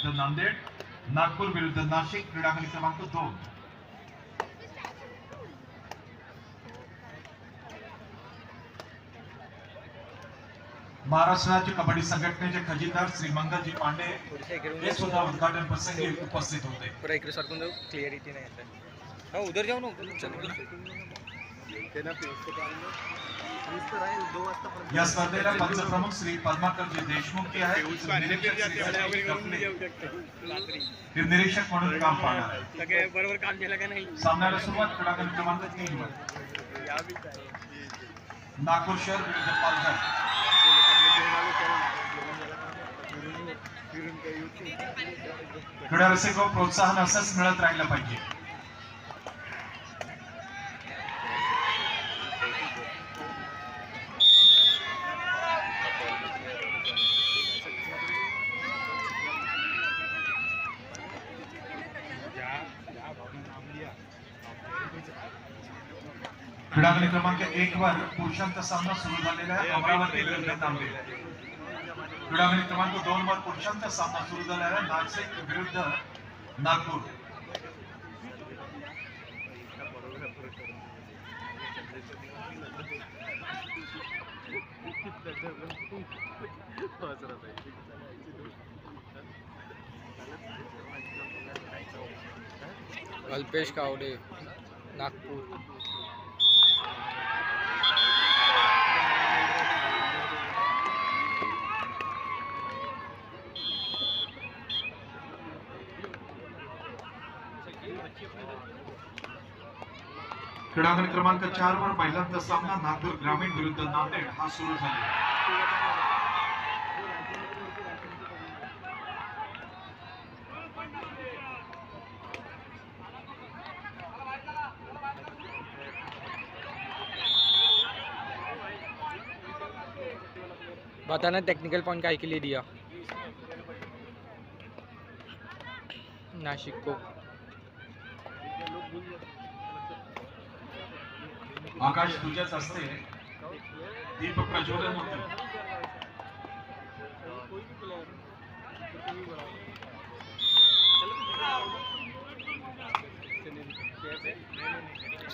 विरुद्ध नांदेड, नागपूर विरुद्ध नाशिक, क्रीडांगण क्रमांक 2. महाराष्ट्र राज्य कबड्डी संघटनेचे खजिनदार श्री मंगलजी पांडे हे सुद्धा उद्घाटन प्रसंगी उपस्थित होते. पूरा इकडे सरकून जाऊ, क्लिअरिटी नाही येत. हो उधर जाऊ ना. या स्पर्धेला पंचप्रमुख श्री पद्माकरजी देशमुख आहेत. निरीक्षक म्हणून काम पाहणार आहेत. बरोबर काम केलं का नाही. सामन्याला सुरुवात क्रीडांगण क्रमांक 3 वर. नागपूर शहर विरुद्ध पालघर. क्रीडा रसिक प्रोत्साहन असंच मिळत राहिलं पाहिजे. क्रीडांगण क्रमांक 1 वर पुरुषांचा सामना सुरू झालेला आहे. अमरावती विरुद्ध नांदेड. क्रीडांगण क्रमांक 2 वर पुरुषांचा सामना सुरू झालेला आहे. नाशिक विरुद्ध नागपूर. अल्पेश कावडे, नागपूर. क्रीडांगण क्रमांक 4 वर पहिल्यांदा सामना नागपूर ग्रामीण विरुद्ध नांदेड हा सुरू झाला. बताना टेक्निकल पॉइंट काय के लिए दिया नाशिक को. आकाश तुझ्याच असते, दीप प्रज्वलन होते.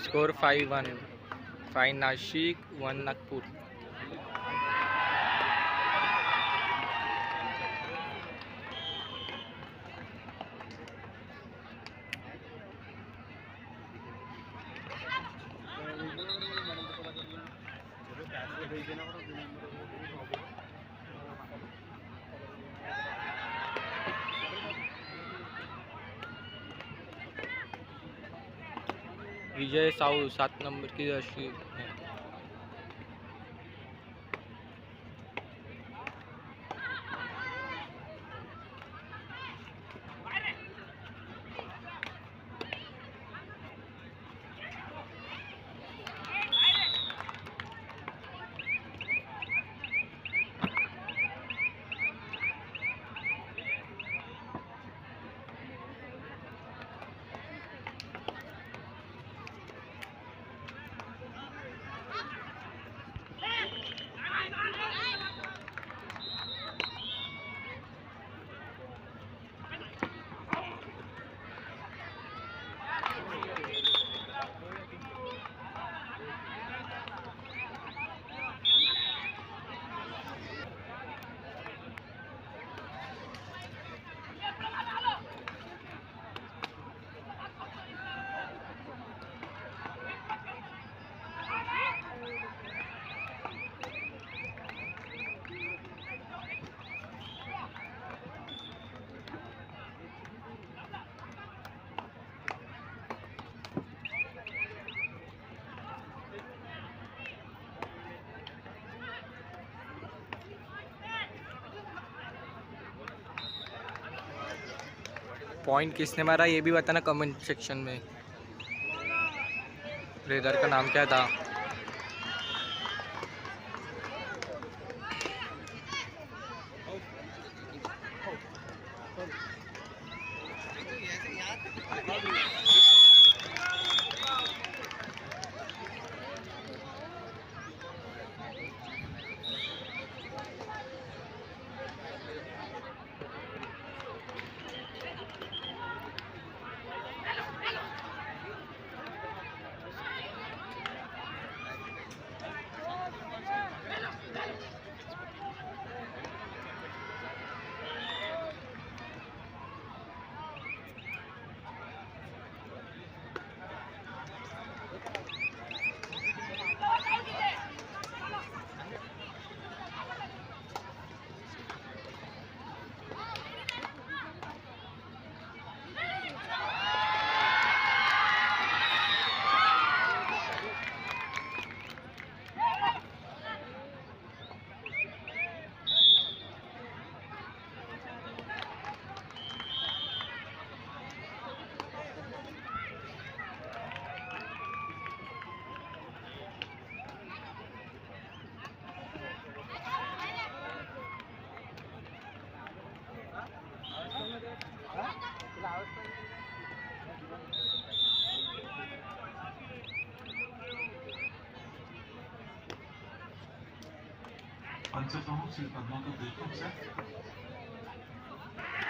स्कोर 5-1. 5 नाशिक, 1 नागपूर. विजय साहू 7 नंबर की जर्सी है. पॉइंट किसने मारा ये भी बताना कमेंट सेक्शन में. प्लेयर का नाम क्या था. मंच प्रमुख श्री पद्माकर देशमुख सर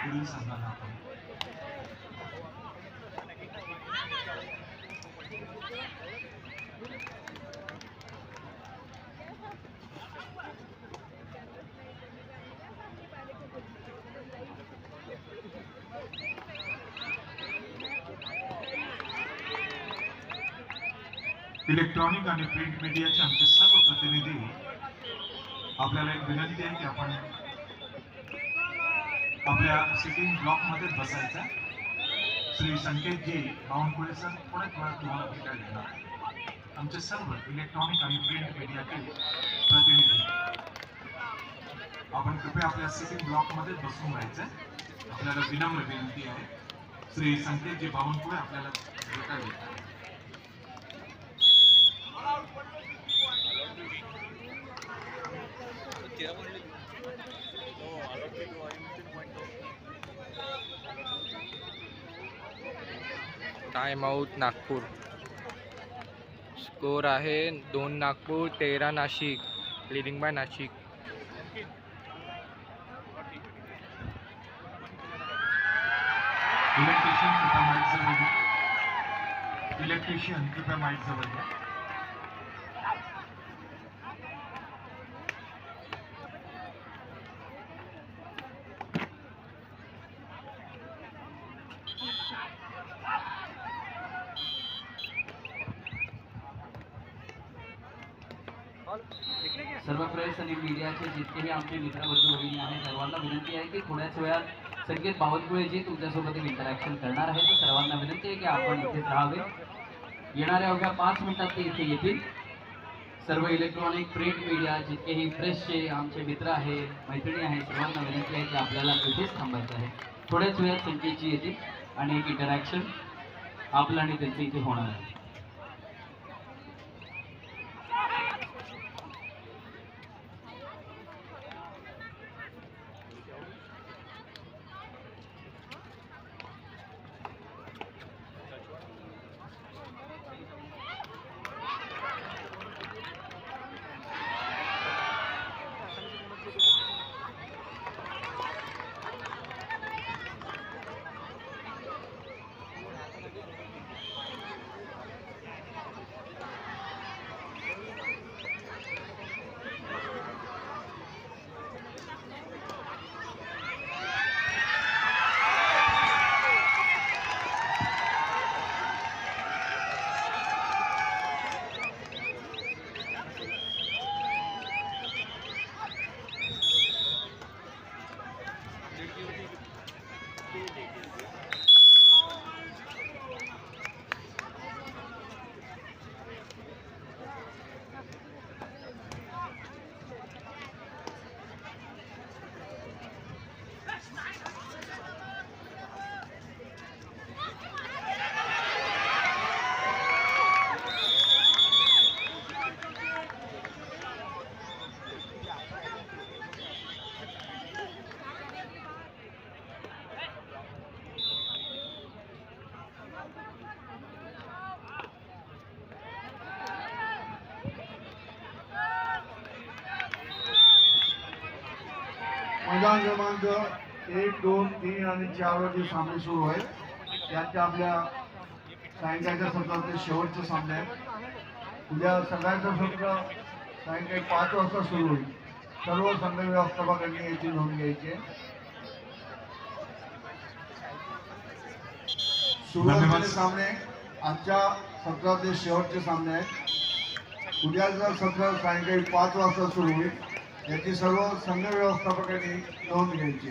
पुढील संघाला आपण इलेक्ट्रॉनिक आणि प्रिंट मीडियाचे आमचे सर्व प्रतिनिधी आपल्याला एक विनंती आहे की आपण आपल्या सिटिंग ब्लॉक मध्ये बसायचं. श्री संकेतजी बावनकुळे सर थोड्याच वेळात तुम्हाला भेटायला येणार. आमचे सर्व इलेक्ट्रॉनिक आणि प्रिंट मीडियाचे प्रतिनिधी आपण कृपया आपल्या सिटिंग ब्लॉक मध्ये बसून राहायचं. आपल्याला विनम्र विनंती आहे. श्री संकेतजी बावनकुळे आपल्याला भेटायला येतात. Time out Nagpur. स्कोर आहे 2 Nagpur 13 Nashik. Leading bye Nashik. Electrician कृपया माइक जवळ घ्या. सर्व प्रेस आणि मीडियाचे जितकेही आमचे मित्रबंधू भगिनी आहेत सर्वांना विनंती आहे की थोड्याच वेळात संकेत बावनकुळे जी तुमच्यासोबत एक इंटरॅक्शन करणार आहे तर सर्वांना विनंती आहे की आपण इथेच राहावे. येणाऱ्या अवघ्या 5 मिनिटात ते इथे येतील. सर्व इलेक्ट्रॉनिक प्रिंट मीडिया जितकेही प्रेसचे आमचे मित्र आहेत मैत्रिणी आहेत सर्वांना विनंती आहे की आपल्याला इथेच थांबायचं आहे. थोड्याच वेळात संकेतजी येतील आणि एक इंटरॅक्शन आपलं आणि त्यांचं इथे होणार आहे. मैदान क्रमांक 1, 2, 3 आणि 4 वर जे सामने सुरू आहेत त्याच्या आपल्या सायंकाळच्या सत्रातले शेवटचे सामने आहेत. उद्या सगळ्यांचं सत्र सायंकाळी 5 वाजता सुरू होईल. सर्व संघ व्यवस्थापकांनी याची नोंद घ्यायची. सुरुवातीचे सामने आजच्या सत्रातले शेवटचे सामने आहेत. उद्याचं सत्र सायंकाळी 5 वाजता सुरू होईल. याची सर्व संघ व्यवस्थापकांनी नोंद घ्यायची.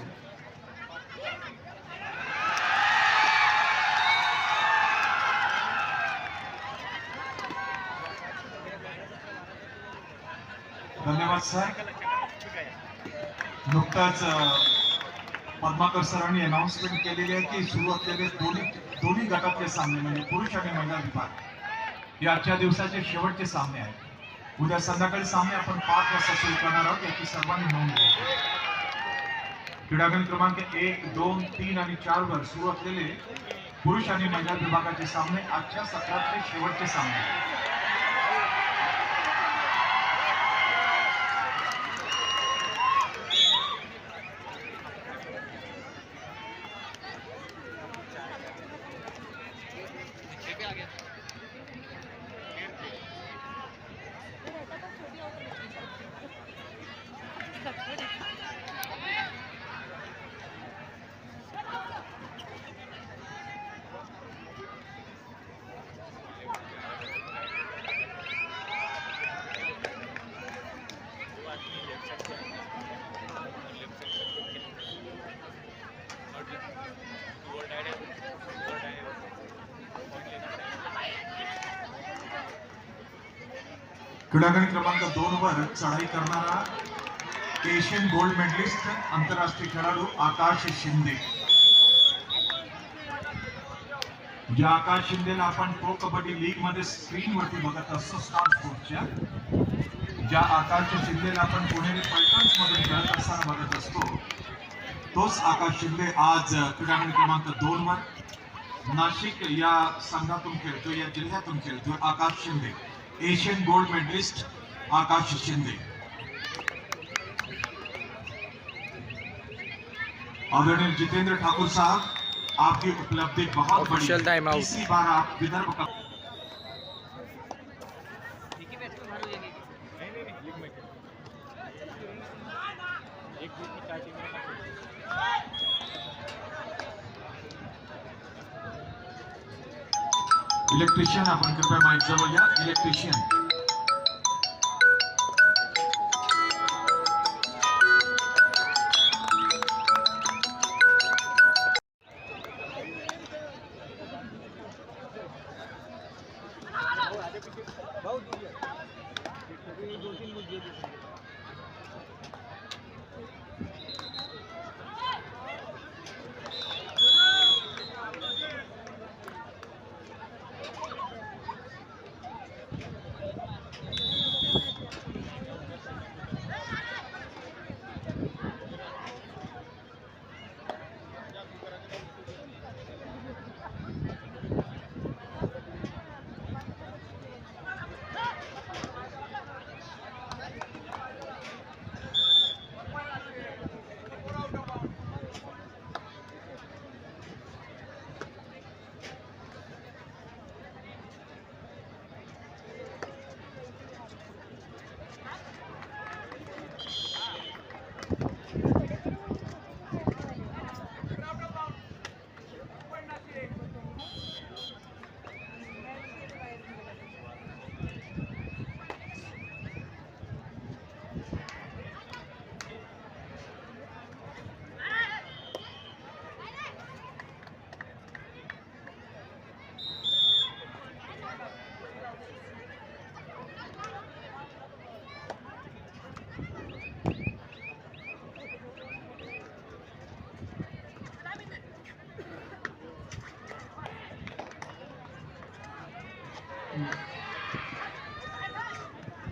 धन्यवाद सर. नुकताच पद्माकर सरांनी अनाउन्समेंट केलेली आहे की सुरू असलेले दोन्ही गटातले सामने म्हणजे पुरुष आणि महिला विभाग हे आजच्या दिवसाचे शेवटचे सामने आहेत. उद्या संध्याकाळी सामने आपण 5 वाजता सुरू करणार आहोत. याची सर्वांनी नोंद घ्यायची. क्रीडांगण क्रमांक 1, 2, 3 आणि 4 वर सुरू असलेले पुरुष आणि महिला विभागाचे सामने आजच्या सत्रातले शेवटचे सामने. क्रीडागण क्रमांक 2 वर चढाई करणारा एशियन गोल्ड मेडलिस्ट आंतरराष्ट्रीय खेळाडू आकाश शिंदे. ज्या आकाश शिंदेला आपण प्रो कबड्डी लीग मध्ये स्क्रीन वरती बघत असतो स्टार स्पोर्ट्सच्या, ज्या आकाश शिंदेला आपण पुणेरी पैठण्स मध्ये खेळत असताना बघत असतो, तोच आकाश शिंदे आज क्रीडागण क्रमांक 2 वर नाशिक या संघातून खेळतोय, या जिल्ह्यातून खेळतोय. Akash Shinde, Asian gold medalist Akash Shinde. आदरणीय जितेंद्र ठाकुर साहब, आपकी उपलब्धि बहुत बड़ी Official time है. out. इसी बार आप विदर्भ का इलेक्ट्रिशियन, आपण कृपया माईक जवळ या. Electrician,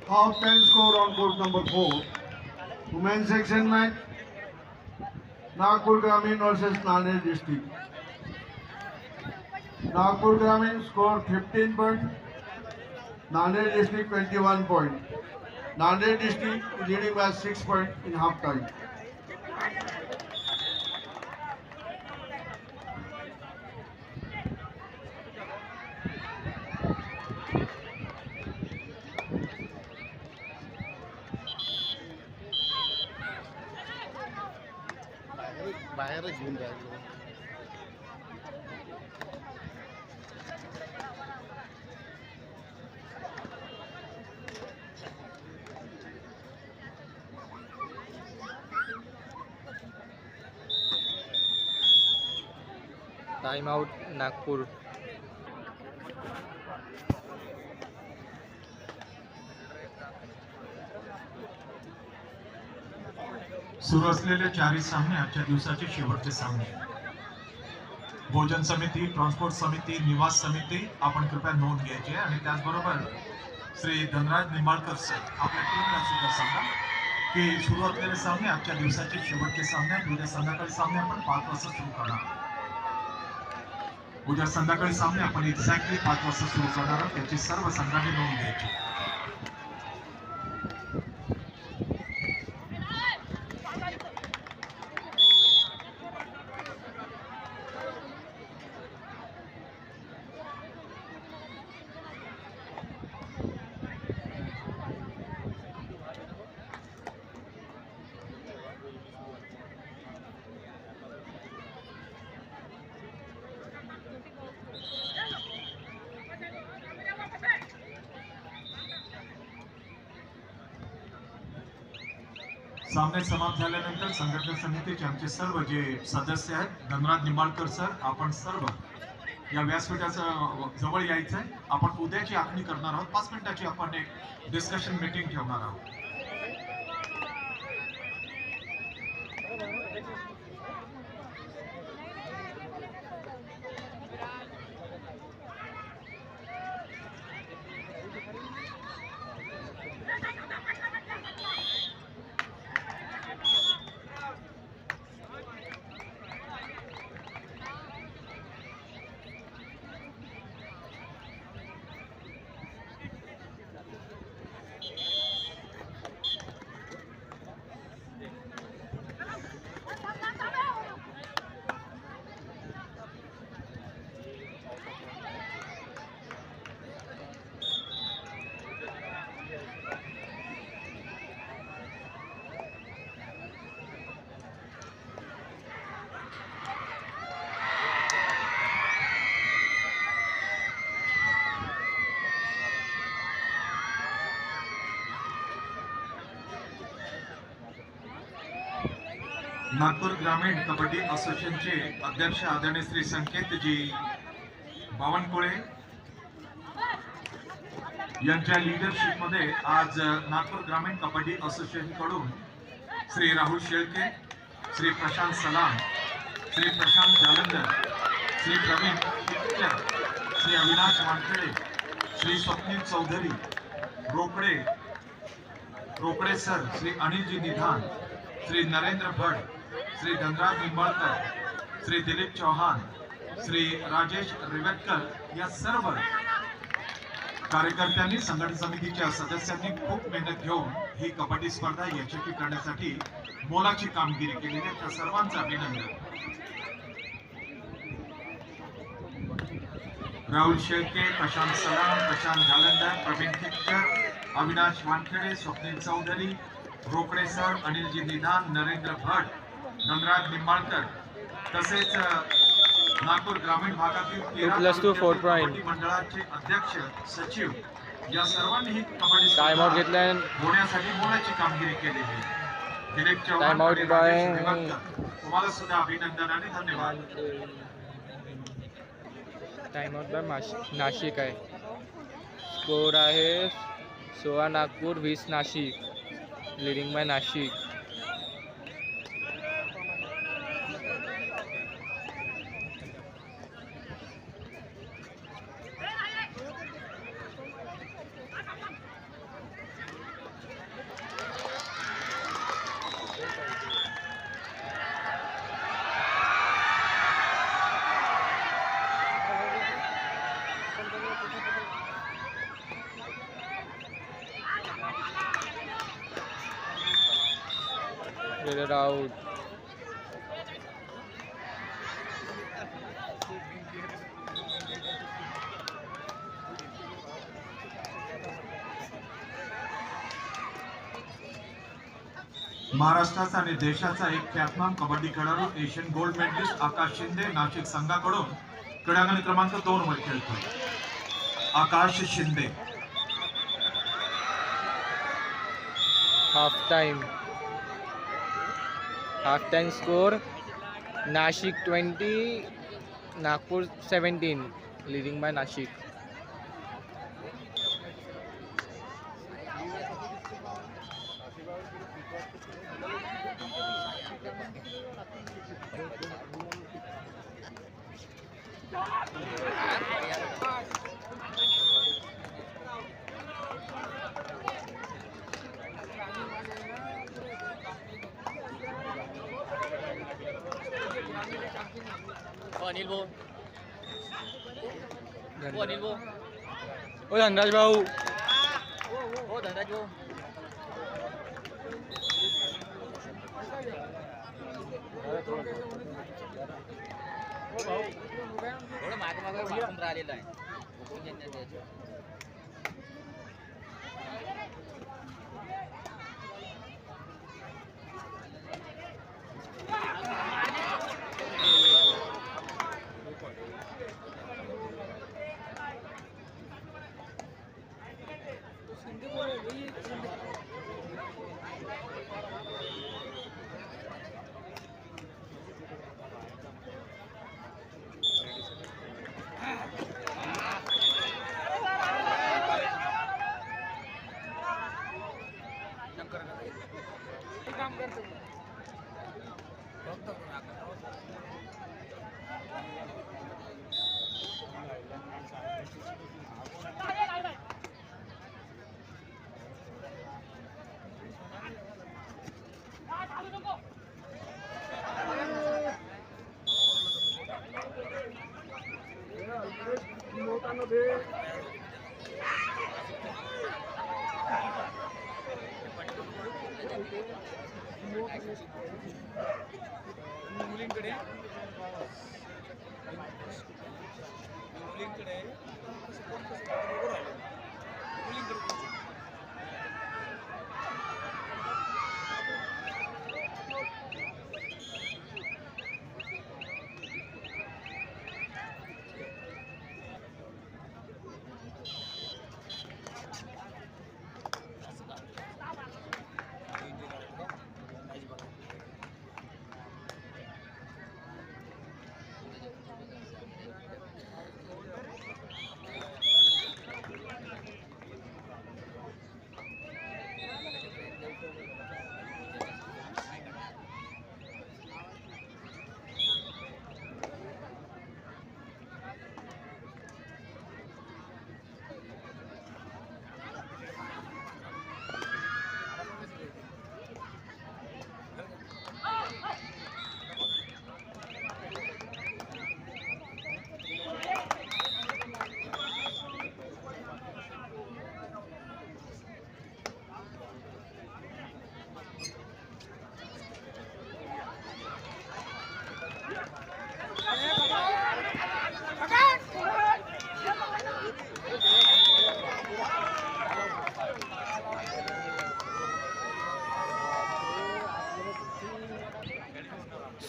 half time score on court number 4. Women's section match, Nagpur Gramin versus Nanded district. Nagpur Gramin scored 15 points, Nanded district 21 points. Nanded district leading by 6 points in half time. बाहेरच घेऊन राहिलो. Time out Nagpur. सुरू असलेले चारही सामने आजच्या दिवसाचे शेवटचे सामने. भोजन समिती, ट्रान्सपोर्ट समिती, निवास समिती, आपण कृपया नोंद घ्यायची आहे. आणि त्याचबरोबर श्री धनराज निंबाळकर सर आपल्या टीमला सुद्धा सांगा की सुरू असलेले सामने आजच्या दिवसाचे शेवटचे सामने आहेत. उद्या संध्याकाळी सामने आपण 5 वाजता सुरू करणार. उद्या संध्याकाळी सामने आपण एक्झॅक्टली 5 वाजता सुरू करणार आहोत. त्याची सर्व संघांनी नोंद घ्यायची. सामने समाप्त झाल्यानंतर संघटना समितीचे आमचे सर्व जे सदस्य आहेत, धनराज निंबाळकर सर, आपण सर्व या व्यासपीठाच्या जवळ यायचं आहे. आपण उद्याची आखणी करणार आहोत. 5 मिनिटाची आपण एक डिस्कशन मीटिंग ठेवणार आहोत. नागपूर ग्रामीण कबड्डी असोसिएशनचे अध्यक्ष आदरणीय श्री संकेतजी बावनकुळे यांच्या लीडरशिपमध्ये आज नागपूर ग्रामीण कबड्डी असोसिएशन कडून श्री राहुल शेळके, श्री प्रशांत सलाम, श्री प्रशांत जालंधर, श्री प्रवीण पिक्चर, श्री अविनाश वानखेडे, श्री स्वप्नील चौधरी, रोकडे सर, श्री अनिलजी निधान, श्री नरेंद्र भट, श्री धनराज निंबाळकर, श्री दिलीप चौहान, श्री राजेश रिवेटकर या सर्व कार्यकर्त्यांनी, संघटन समितीच्या सदस्यांनी खूप मेहनत घेऊन ही कबड्डी स्पर्धा यशस्वी करण्यासाठी मोलाची कामगिरी केलेली आहे. त्या सर्वांचं अभिनंदन. राहुल शेळके, प्रशांत सलाम, प्रशांत जालंधर, प्रवीण पिक्चर, अविनाश वानखेडे, स्वप्नील चौधरी, रोकडे सर, अनिलजी निधान, नरेंद्र भट, धनराज निंबाळकर तसेच नागपूर ग्रामीण भागातील 13 कबड्डी मंडळाचे अध्यक्ष, सचिव या सर्वांनी ही कबड्डी स्पर्धा होण्यासाठी मोलाची कामगिरी केलेली आहे. दिलीप चौहान आणि राजेश रिवेटकर, तुम्हाला सुद्धा अभिनंदन आणि धन्यवाद. टाइम आउट बाय नाशिक आहे. स्कोर आहे 16 Nagpur 20 Nashik. Leading by Nashik. Out. महाराष्ट्राचा आणि देशाचा एक ख्यातनाम कबड्डी खेळाडू, Asian gold medalist Akash Shinde Nashik संघाकडून क्रीडांगण क्रमांक 2 वर खेळतोय. Akash Shinde. Half time score Nashik 20 Nagpur 17. Leading by Nashik. Anil भाऊ, अनिल भाऊ, ओ धनराज भाऊ, हो धनराज भाऊ. थोडं मागे वाकून राहिलेलं आहे.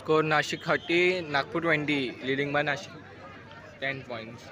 Score Nashik 30, Nagpur 20, leading by Nashik 10 points.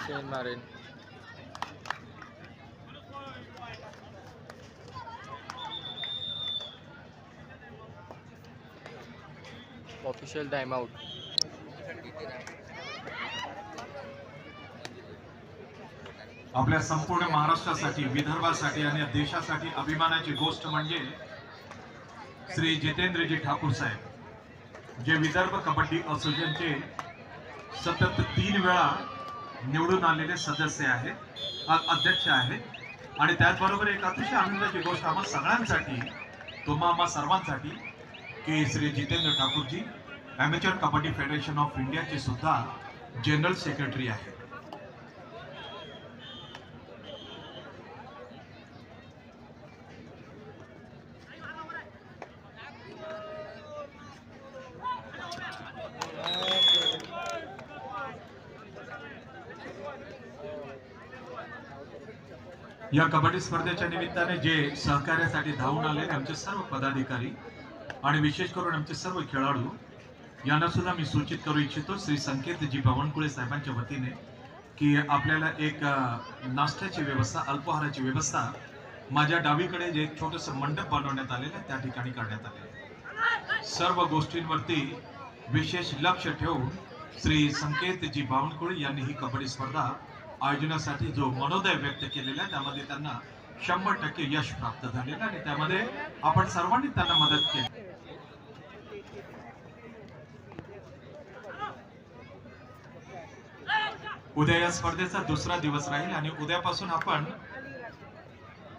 सेंट मारेन. Official time out. आपल्या संपूर्ण महाराष्ट्रासाठी, विदर्भासाठी आणि देशासाठी अभिमानाची गोष्ट म्हणजे श्री जितेंद्रजी ठाकूर साहेब, जे विदर्भ कबड्डी असोसिएशनचे सतत 3 वेळा निवडून आलेले सदस्य आहेत, अध्यक्ष आहेत. आणि त्याचबरोबर एक अतिशय आनंदाची गोष्ट आम्हा सगळ्यांसाठी, तुम्हा सर्वांसाठी, की Shri Jitendra Thakurji amateur kabaddi federation of इंडियाचे सुद्धा जनरल सेक्रेटरी आहेत. या कबड्डी स्पर्धेच्या निमित्ताने जे सहकार्यासाठी धावून आले आमचे सर्व पदाधिकारी आणि विशेष करून आमचे सर्व खेळाडू यांना सुद्धा मी सूचित करू इच्छितो श्री संकेतजी बावनकुळे साहेबांच्या वतीने की आपल्याला एक नाश्त्याची व्यवस्था, अल्पाहाराची व्यवस्था माझ्या डावीकडे जे एक छोटंसं मंडप बनवण्यात आलेलं आहे त्या ठिकाणी करण्यात आले. सर्व गोष्टींवरती विशेष लक्ष ठेवून श्री संकेतजी बावनकुळे यांनी ही कबड्डी स्पर्धा आयोजनासाठी जो मनोदय व्यक्त केलेला आहे त्यामध्ये त्यांना 100% यश प्राप्त झालेलं आणि त्यामध्ये आपण सर्वांनी त्यांना मदत केली. उद्या या स्पर्धेचा दुसरा दिवस राहील आणि उद्यापासून आपण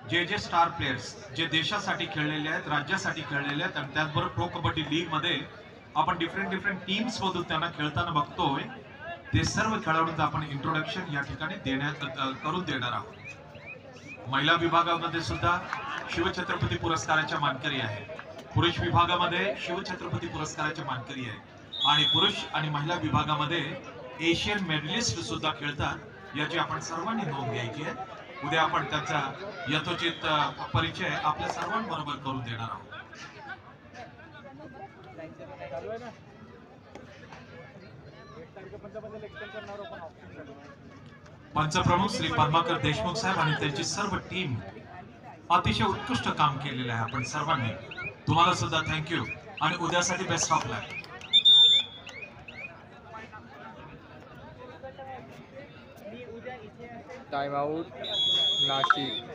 जे स्टार प्लेयर्स जे देशासाठी खेळलेले आहेत, राज्यासाठी खेळलेले आहेत आणि त्याचबरोबर प्रो कबड्डी लीग मध्ये आपण डिफरंट टीम्स मधून त्यांना खेळताना बघतोय, ते सर्व खेळाडूंचं आपण इंट्रोडक्शन या ठिकाणी करून देणार आहोत. महिला विभागामध्ये सुद्धा शिवछत्रपती पुरस्काराच्या मानकरी आहे, पुरुष विभागामध्ये शिवछत्रपती पुरस्काराच्या मानकरी आहे आणि पुरुष आणि महिला विभागामध्ये एशियन मेडलिस्ट सुद्धा खेळतात. याची आपण सर्वांनी नोंद घ्यायची आहे. उद्या आपण त्याचा यथोचित परिचय आपल्या सर्वांबरोबर करून देणार आहोत. पंचप्रमुख श्री पद्माकर देशमुख साहेब आणि त्यांची सर्व टीम अतिशय उत्कृष्ट काम केलेलं आहे. आपण सर्वांनी तुम्हाला सुद्धा थँक्यू आणि उद्यासाठी best of luck. Time out Nashik.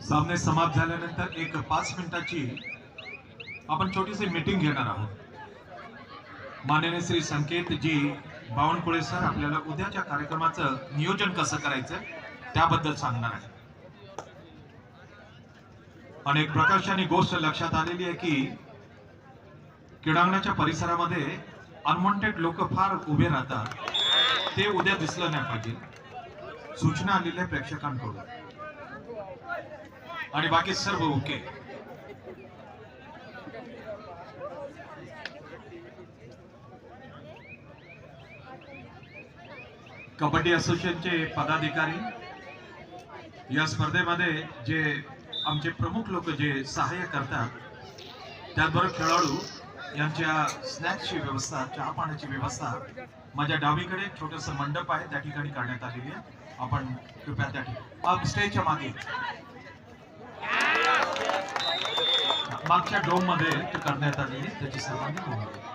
सामने समाप्त झाल्यानंतर एक 5 मिनिटाची आपण छोटीशी मीटिंग घेणार आहोत. माननीय श्री संकेतजी बावनकुळे सर आपल्याला उद्याच्या कार्यक्रमाचं नियोजन कसं करायचं त्याबद्दल सांगणार आहे. आणि एक प्रकर्षाने गोष्ट लक्षात आलेली आहे की क्रीडांगणाच्या परिसरामध्ये अनवॉन्टेड लोक फार उभे राहतात, ते उद्या दिसलं नाही पाहिजे. सूचना आलेल्या प्रेक्षकांकडून आणि बाकी सर्व ओके. कबड्डी असोसिएशनचे पदाधिकारी या स्पर्धेमध्ये जे आमचे प्रमुख लोक जे सहाय्य करतात, त्याचबरोबर खेळाडू यांच्या स्नॅक्सची व्यवस्था, चहा पाण्याची व्यवस्था माझ्या डावीकडे एक छोटंसं मंडप आहे त्या ठिकाणी करण्यात आलेली आहे. आपण कृपया त्या ठिकाणी स्टेजच्या मागे मागच्या डोम मध्ये करण्यात आलेली त्याची सर्वांनी नोंद घ्या.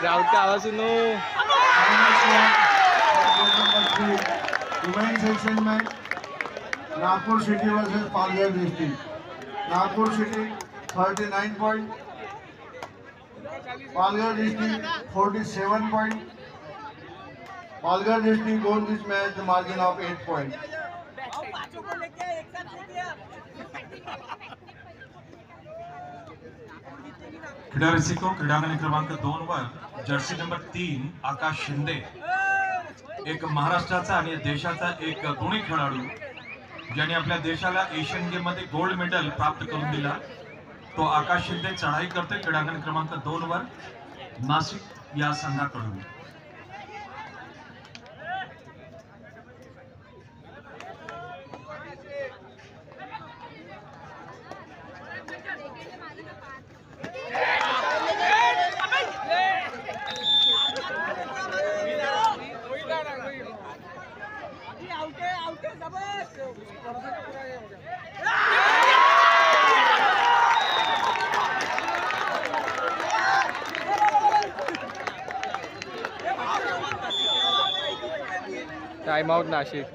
क्राउड का आवाज सुनो। वुमेन सेक्शन में Nagpur city versus Palghar district. Nagpur city 39 point, Palghar district 47 point. Palghar district won this match the margin of 8 points. क्रीडा रसिको, क्रीडांगण क्रमांक 2 वर जर्सी नंबर 3 आकाश शिंदे, एक महाराष्ट्राचा आणि देशाचा एक गुणी खेळाडू ज्याने आपल्या देशाला एशियन गेम मध्ये गोल्ड मेडल प्राप्त करून दिला, तो आकाश शिंदे चढाई करतोय क्रीडांगण क्रमांक 2 वर नाशिक या संघाकडून। Time out Nashik.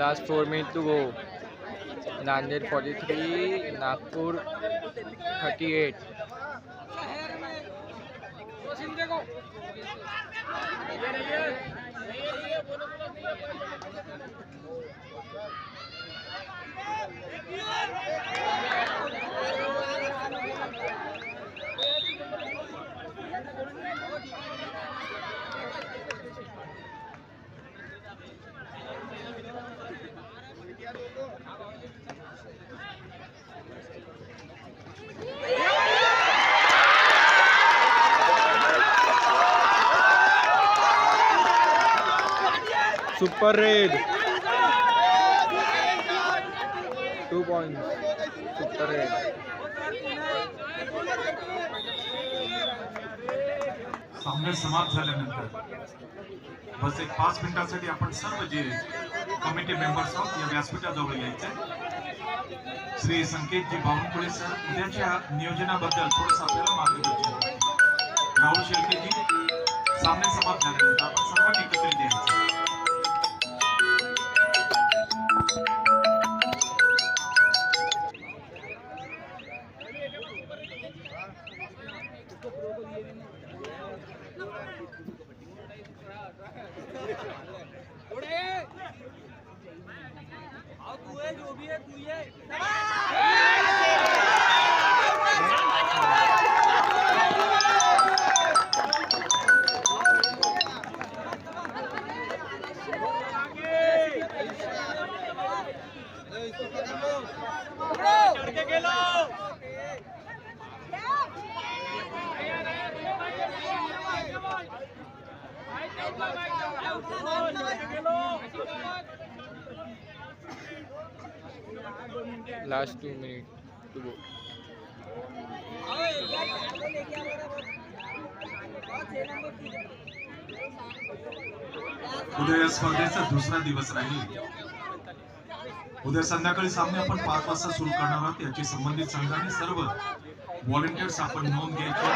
Last 4 minutes to go. Nanded 43, Nagpur 38. Super Red 2 points. Super Red. सामने समाप्त झाल्यानंतर बस एक 5 मिनिटांसाठी आपण सर्व जे कमिटी मेंबर्स आहोत या व्यासपीठाजवळ यायचे। श्री संकेतजी बावनकुळे सर उद्याच्या नियोजनाबद्दल थोडंसं आपल्याला मार्गदर्शन करा। राहुल शेळकेजी, सामने समाप्त झाल्यानंतर आपण सर्वांनी एकत्रित यायचं। Last 2 minute to go. उद्या या स्पर्धेचा दुसरा दिवस राहील. उद्या संध्याकाळी सामने आपण 5 वाजता सुरू करणार आहोत. याची संबंधित संघाने सर्व व्हॉलेंटियर्स आपण नोंद घ्यायची.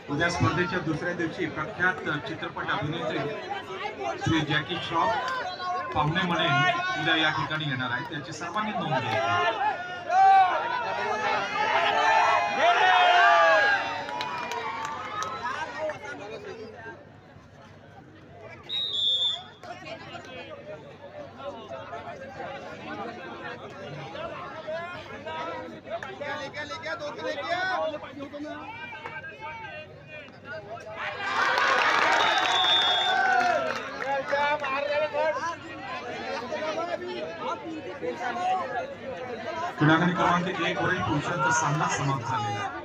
उद्या स्पर्धेच्या दुसऱ्या दिवशी प्रख्यात चित्रपट अभिनेत्री श्री जॅकी श्रॉफ पाहुणे म्हणून उद्या या ठिकाणी येणार आहेत. त्याची सर्वांनी नोंद घ्यायची. क्रीडांगण क्रमांक 1 वरील पुरुषांचा सामना समाप्त झालेला आहे.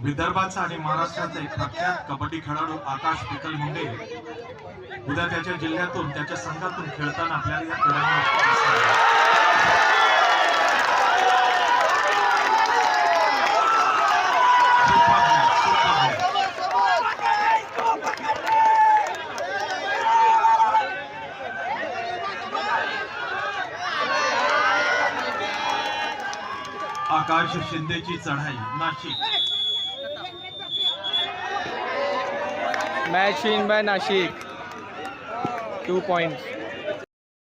विदर्भाचा आणि महाराष्ट्राचा एक प्रख्यात कबड्डी खेळाडू आकाश पिकल मुंडे उद्या त्याच्या जिल्ह्यातून त्याच्या संघातून खेळताना आपल्याला या क्रीडांगणात दिसणार आहे. आकाश शिंदेची चढाई Nashik. Match win bye Nashik 2 points.